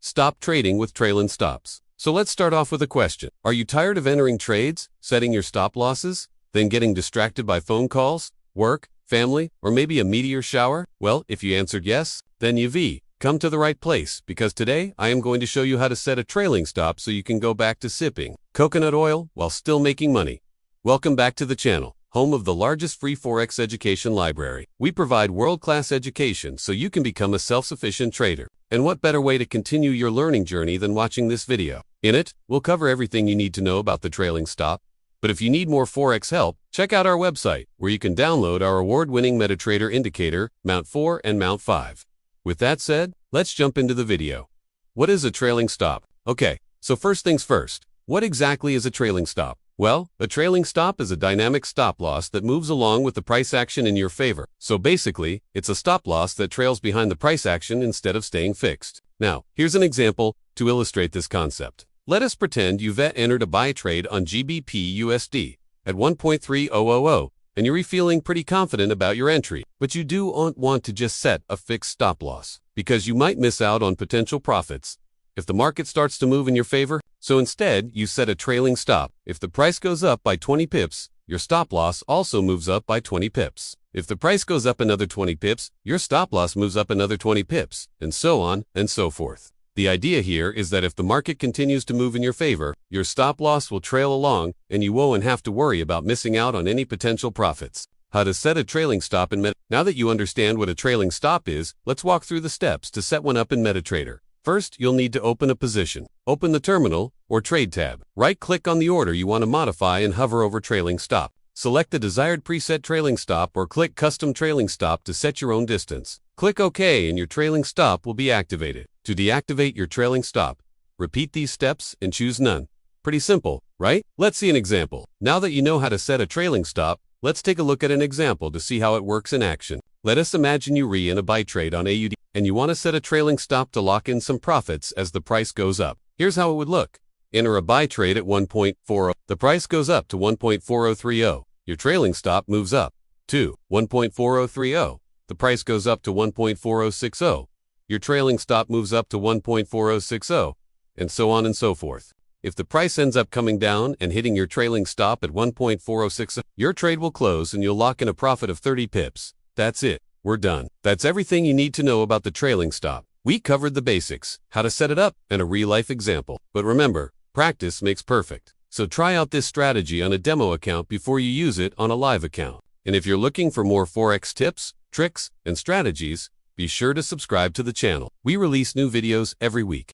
Stop trading with trailing stops. So let's start off with a question. Are you tired of entering trades, setting your stop losses, then getting distracted by phone calls, work, family, or maybe a meteor shower? Well, if you answered yes, then you've come to the right place, because today I am going to show you how to set a trailing stop so you can go back to sipping coconut oil while still making money. Welcome back to the channel, home of the largest free Forex education library. We provide world-class education so you can become a self-sufficient trader. And what better way to continue your learning journey than watching this video? In it, we'll cover everything you need to know about the trailing stop. But if you need more Forex help, check out our website, where you can download our award-winning MetaTrader indicator, MT4 and MT5. With that said, let's jump into the video. What is a trailing stop? Okay, so first things first, what exactly is a trailing stop? Well, a trailing stop is a dynamic stop loss that moves along with the price action in your favor. So basically, it's a stop loss that trails behind the price action instead of staying fixed. Now, here's an example to illustrate this concept. Let us pretend you've entered a buy trade on GBP USD at 1.3000, and you're feeling pretty confident about your entry, but you do want to just set a fixed stop loss, because you might miss out on potential profits if the market starts to move in your favor. So instead, you set a trailing stop. If the price goes up by 20 pips, your stop loss also moves up by 20 pips. If the price goes up another 20 pips, your stop loss moves up another 20 pips, and so on and so forth. The idea here is that if the market continues to move in your favor, your stop loss will trail along, and you won't have to worry about missing out on any potential profits. How to set a trailing stop in MetaTrader. Now that you understand what a trailing stop is, let's walk through the steps to set one up in MetaTrader. First, you'll need to open a position. Open the terminal or trade tab. Right-click on the order you want to modify and hover over trailing stop. Select the desired preset trailing stop or click custom trailing stop to set your own distance. Click OK and your trailing stop will be activated. To deactivate your trailing stop, repeat these steps and choose none. Pretty simple, right? Let's see an example. Now that you know how to set a trailing stop, let's take a look at an example to see how it works in action. Let us imagine you're in a buy trade on AUD and you want to set a trailing stop to lock in some profits as the price goes up. Here's how it would look. Enter a buy trade at 1.40. The price goes up to 1.4030. Your trailing stop moves up to 1.4030. The price goes up to 1.4060. Your trailing stop moves up to 1.4060, and so on and so forth. If the price ends up coming down and hitting your trailing stop at 1.4060, your trade will close and you'll lock in a profit of 30 pips. That's it. We're done. That's everything you need to know about the trailing stop. We covered the basics, how to set it up, and a real-life example. But remember, practice makes perfect. So try out this strategy on a demo account before you use it on a live account. And if you're looking for more Forex tips, tricks, and strategies, be sure to subscribe to the channel. We release new videos every week.